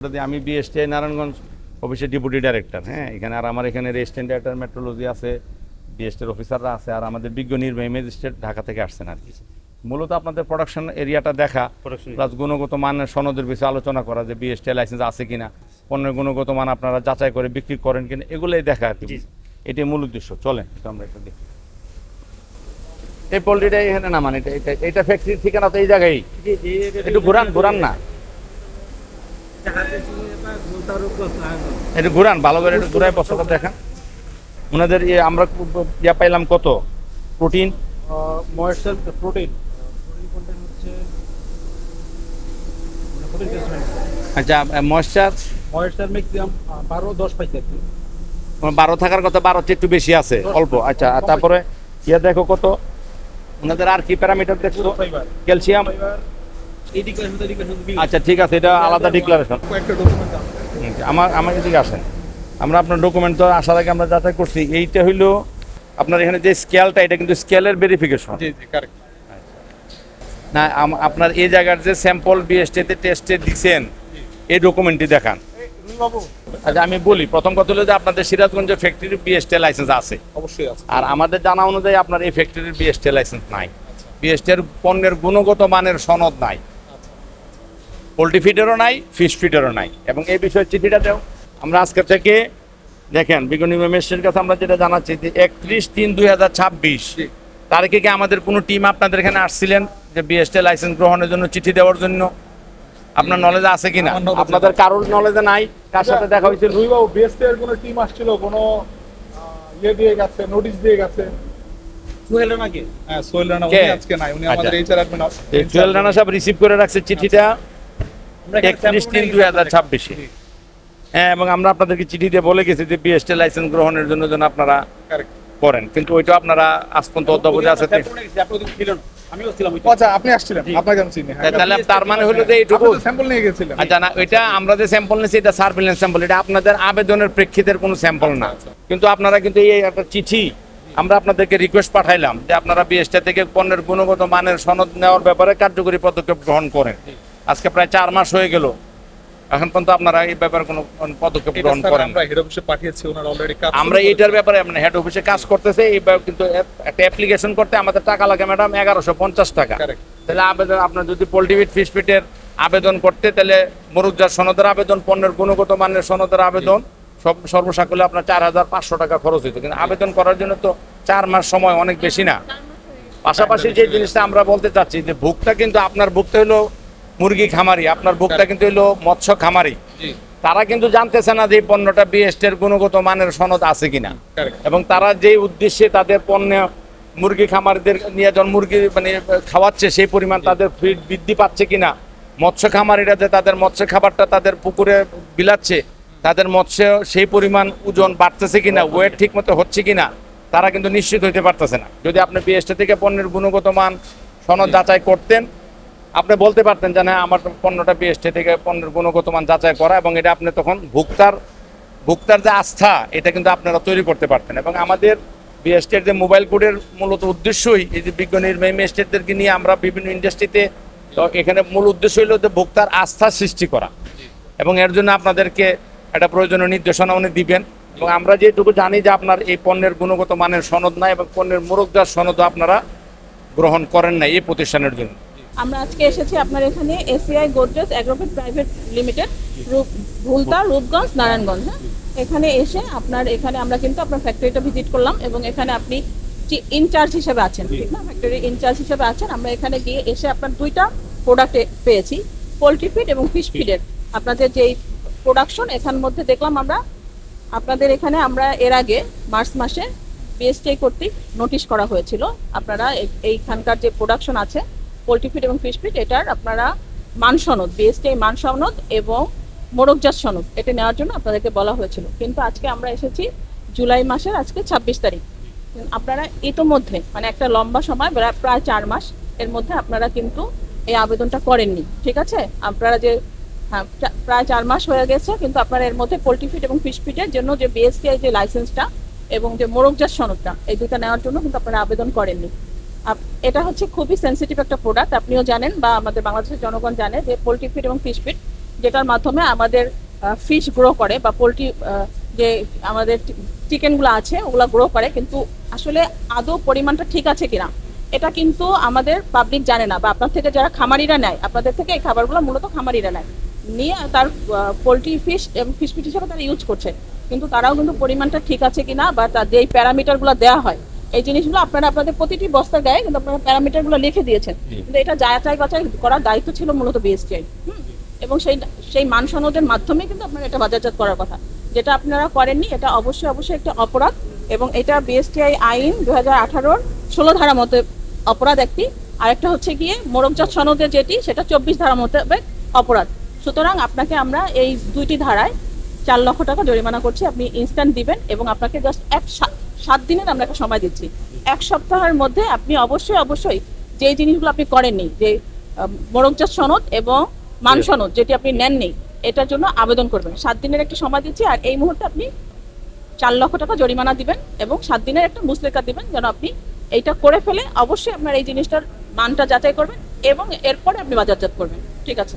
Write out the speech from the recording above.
আমি বিএসটিআই নারায়ণগঞ্জ অফিসের deputy director. হ্যাঁ, এখানে আর আমার এখানে রেজিস্ট্যান্ট ডাইরেক্টর মেট্রোলজি আছে, বিএসটির অফিসাররা আছে, আর আমাদের বিজ্ঞ নির্বাহী ম্যাজিস্ট্রেট ঢাকা থেকে আসছেন আর কি। মূলত আপনাদের প্রোডাকশন এরিয়াটা দেখা, প্লাস গুণগত মানের সনদের বিষয়ে আলোচনা করা, যে বিএসটিআই লাইসেন্স আছে কিনা, পণ্যের গুণগত মান আপনারা যাচাই করে বিক্রি করেন কিনা, এগুলোই দেখা আর কি। এটাই মূল উদ্দেশ্য। চলেন এটা আমরা একটু দেখি। এই পোল্ট্রিটা এখানে না, মানে এটা ফ্যাক্টরির ঠিকানা তো এই জায়গায়। একটু ঘুরান না, একটু ঘুরান ভালো করে, একটু ঘুরাই বছর দেখান। ওনাদের আমরা ইয়া পাইলাম কত প্রোটিন, ময়েশ্চার প্রোটিন আচ্ছা ময়েশ্চার ম্যাক্সিমাম 12-10 পাইছে। 12 থাকার কথা, 12 চেয়ে একটু বেশি আছে অল্প। আচ্ছা, আর তারপরে ইয়া দেখো কত ওনাদের আর কি প্যারামিটার দেখছো? ক্যালসিয়াম। আচ্ছা ঠিক আছে, এটা আলাদা ডিক্লারেশন। আমার এদিকে আসেন, আমরা আপনার ডকুমেন্ট তো আসার আগে আমরা যাচাই করছি। এইটা হইলো আপনার এখানে যে স্কেলটা, এটা কিন্তু স্কেলের ভেরিফিকেশন। না আপনার এই জায়গার যে স্যাম্পল বিএসটিতে টেস্টে দিচ্ছেন, এই ডকুমেন্টটি দেখান। আচ্ছা আমি বলি, প্রথম কথা হলো যে আপনাদের সিরাজগঞ্জের ফ্যাক্টরির বিএসটি লাইসেন্স আছে অবশ্যই আছে, আর আমাদের জানা অনুযায়ী আপনার এই ফ্যাক্টরির বিএসটি লাইসেন্স নাই। বিএসটির পণ্যের গুণগত মানের সনদ নাই, পোল্ট্রি ফিডেরও নাই, ফিশ ফিডেরও নাই। এবং এই বিষয়ে চিঠিটা দেও। আমরা আজকে থেকে দেখেন বিজ্ঞানী ম্যাজিস্ট্রেটের কাছে আমরা যেটা জানাচ্ছি যে 31/3/2026 তারিখে কি আমাদের কোনো টিম আপনাদের এখানে আসছিলেন যে বিএসটি লাইসেন্স গ্রহণের জন্য চিঠি দেওয়ার জন্য? আপনার নলেজে আছে কিনা? আপনাদের কারোর নলেজে নাই? কার সাথে দেখা হয়েছিল? রুইবাবু বিএসটি এর কোনো টিম আসছিল, কোনো ইয়ে দিয়ে গেছে, নোটিশ দিয়ে গেছে? সোহেল রানা কে? হ্যাঁ সোহেল রানা, উনি আজকে নাই, উনি আমাদের এইচআর অ্যাডমিন। সোহেল রানা সাহেব রিসিভ করে রাখছে চিঠিটা 31/3/2026। হ্যাঁ, এবং আমরা আপনাদেরকে চিঠি দিয়ে বলে গেছি যে বিএসটি লাইসেন্স গ্রহণের জন্য যেন আপনারা করেন, কিন্তু ওইটা আপনারা আজ পর্যন্ত অদ্যাবধি আছে। আচ্ছা আপনি আসছিলেন, আপনাকে আমি চিনি। তাহলে তার মানে হলো যে এইটুকু স্যাম্পল নিয়ে গেছিলেন? আচ্ছা না, ওইটা আমরা যে স্যাম্পল নিয়েছি এটা সার্ভিলেন্স স্যাম্পল, এটা আপনাদের আবেদনের প্রেক্ষিতের কোনো স্যাম্পল না। কিন্তু আপনারা কিন্তু এই একটা চিঠি আমরা আপনাদেরকে রিকোয়েস্ট পাঠাইলাম যে আপনারা বিএসটি থেকে পণ্যের গুণগত মানের সনদ নেওয়ার ব্যাপারে কার্যকরী পদক্ষেপ গ্রহণ করেন। আজকে প্রায় 4 মাস হয়ে গেল, এখন পর্যন্ত আপনারা এই ব্যাপারে কোনো পদক্ষেপ গ্রহণ করেন। আমরা হেড অফিসে পাঠিয়েছি, ওনারা অলরেডি কাজ, আমরা এইটার ব্যাপারে আপনার হেড অফিসে কাজ করতেছে। এই কিন্তু একটা অ্যাপ্লিকেশন করতে আমাদের টাকা লাগে ম্যাডাম 1150 টাকা। তাহলে আবেদন আপনার যদি পোল্ট্রি ফিড ফিশ ফিটের আবেদন করতে, তাহলে মরুকজাত সনদের আবেদন, পণ্যের গুণগত মানের সনদের আবেদন সব সর্বসাকুল্যে আপনার 4500 টাকা খরচ হইতো। কিন্তু আবেদন করার জন্য তো 4 মাস সময় অনেক বেশি না? পাশাপাশি যে জিনিসটা আমরা বলতে চাচ্ছি যে ভোক্তা কিন্তু আপনার ভোক্তা হলো মুরগি খামারি, আপনার ভোক্তা কিন্তু হলো মৎস্য খামারি। তারা কিন্তু জানতেছে না যে এই পণ্যটা বিএসটির গুণগত মানের সনদ আছে কিনা, এবং তারা যে উদ্দেশ্যে তাদের পণ্য মুরগি খামারিদের নিয়ে যখন মুরগি মানে খাওয়াচ্ছে সেই পরিমাণ তাদের ফিড বৃদ্ধি পাচ্ছে কিনা, মৎস্য খামারিরা যে তাদের মৎস্য খাবারটা তাদের পুকুরে বিলাচ্ছে, তাদের মৎস্য সেই পরিমাণ ওজন বাড়তেছে কিনা, ওয়েট ঠিক মতো হচ্ছে কিনা, তারা কিন্তু নিশ্চিত হইতে পারতেছে না। যদি আপনি বিএসটি থেকে পণ্যের গুণগত মান সনদ যাচাই করতেন, আপনি বলতে পারতেন যে না আমার পণ্যটা বিএসটি থেকে পণ্যের গুণগত মান যাচাই করা, এবং এটা আপনি তখন ভোক্তার যে আস্থা এটা কিন্তু আপনারা তৈরি করতে পারতেন। এবং আমাদের বিএসটির যে মোবাইল কোডের মূলত উদ্দেশ্যই এই যে বিজ্ঞ নির্বাহী ম্যাজিস্ট্রেটদেরকে নিয়ে আমরা বিভিন্ন ইন্ডাস্ট্রিতে, তো এখানে মূল উদ্দেশ্য হলো যে ভোক্তার আস্থা সৃষ্টি করা, এবং এর জন্য আপনাদেরকে একটা প্রয়োজনীয় নির্দেশনা উনি দিবেন। এবং আমরা যেটুকু জানি যে আপনার এই পণ্যের গুণগত মানের সনদ নাই এবং পণ্যের মোরকজাত সনদও আপনারা গ্রহণ করেন না এই প্রতিষ্ঠানের জন্য। আমরা আজকে এসেছি আপনার এখানে ACI Godrej Agrovet private limited, Bhulta, Rupganj, Narayanganj. হ্যাঁ, এখানে এসে আপনার এখানে আমরা কিন্তু আপনার ফ্যাক্টরিটা ভিজিট করলাম, এবং এখানে আপনি ইনচার্জ হিসেবে আছেন, ঠিক না? ফ্যাক্টরির ইনচার্জ হিসেবে আছেন। আমরা এখানে গিয়ে এসে আপনার 2টা প্রোডাক্ট পেয়েছি, পোলট্রি ফিড এবং ফিশ ফিডের। আপনাদের যেই প্রোডাকশন এখান মধ্যে দেখলাম আমরা আপনাদের এখানে, আমরা এর আগে মার্চ মাসে বিএসটিআই কর্তৃক নোটিশ করা হয়েছিল আপনারা এইখানকার যে প্রোডাকশন আছে পোলট্রি ফিড এবং ফিশ ফিড, এটার আপনারা মান সনদ, বিএসটিআই মান সনদ এবং মোরকজাত সনদ এটা নেওয়ার জন্য আপনাদেরকে বলা হয়েছিল। কিন্তু আজকে আমরা এসেছি জুলাই মাসের আজকে 26 তারিখ। আপনারা ইতোমধ্যে মানে একটা লম্বা সময় প্রায় 4 মাস এর মধ্যে আপনারা কিন্তু এই আবেদনটা করেননি, ঠিক আছে? আপনারা যে হ্যাঁ প্রায় 4 মাস হয়ে গেছে, কিন্তু আপনারা এর মধ্যে পোলট্রি ফিড এবং ফিশ ফিডের জন্য যে বিএসটিআই যে লাইসেন্সটা এবং যে মোরকজাত সনদটা, এই দুটো নেওয়ার জন্য কিন্তু আপনারা আবেদন করেননি। এটা হচ্ছে খুবই সেন্সিটিভ একটা প্রোডাক্ট, আপনিও জানেন বা আমাদের বাংলাদেশের জনগণ জানে যে পোলট্রি ফিড এবং ফিশ ফিড যেটার মাধ্যমে আমাদের ফিশ গ্রো করে বা পোলট্রি যে আমাদের চিকেনগুলো আছে ওগুলো গ্রো করে, কিন্তু আসলে আদৌ পরিমাণটা ঠিক আছে কিনা এটা কিন্তু আমাদের পাবলিক জানে না, বা আপনার থেকে যারা খামারিরা নেয়, আপনাদের থেকে এই খাবারগুলো মূলত খামারিরা নেয়, নিয়ে তার পোলট্রি ফিশ এবং ফিশ ফিট হিসাবে তারা ইউজ করছে, কিন্তু তারাও কিন্তু পরিমাণটা ঠিক আছে কিনা বা তার যে প্যারামিটারগুলো দেওয়া হয় এই জিনিসগুলো আপনারা আপনাদের প্রতিটি বস্তার গায়ে কিন্তু আপনারা প্যারামিটারগুলো লিখে দিয়েছেন, কিন্তু এটা যাচাই বাছাই করার দায়িত্ব ছিল মূলত বিএসটিআই, এবং সেই মান সনদের মাধ্যমে কিন্তু আপনারা এটা বাজারজাত করার কথা, যেটা আপনারা করেননি। এটা অবশ্যই একটা অপরাধ, এবং এটা বিএসটিআই আইন 2018 16 ধারা মতে অপরাধ একটি, আরেকটা হচ্ছে গিয়ে মোড়কজাত সনদের যেটি সেটা 24 ধারা মোতাবেক অপরাধ। সুতরাং আপনাকে আমরা এই দুইটি ধারায় 4 লক্ষ টাকা জরিমানা করছি, আপনি ইনস্ট্যান্ট দিবেন, এবং আপনাকে জাস্ট 7 দিনের আমরা একটা সময় দিচ্ছি। 1 সপ্তাহের মধ্যে আপনি অবশ্যই যে জিনিসগুলো আপনি করেননি, যে মোড়কজাত সনদ এবং মান সনদ যেটি আপনি নেননি, এটার জন্য আবেদন করবেন। 7 দিনের একটা সময় দিচ্ছি, আর এই মুহূর্তে আপনি 4 লক্ষ টাকা জরিমানা দিবেন এবং 7 দিনের একটা মুচলেখা দিবেন, যেন আপনি এইটা করে ফেলে অবশ্যই আপনার এই জিনিসটার মানটা যাচাই করবেন এবং এরপরে আপনি বাজারজাত করবেন। ঠিক আছে?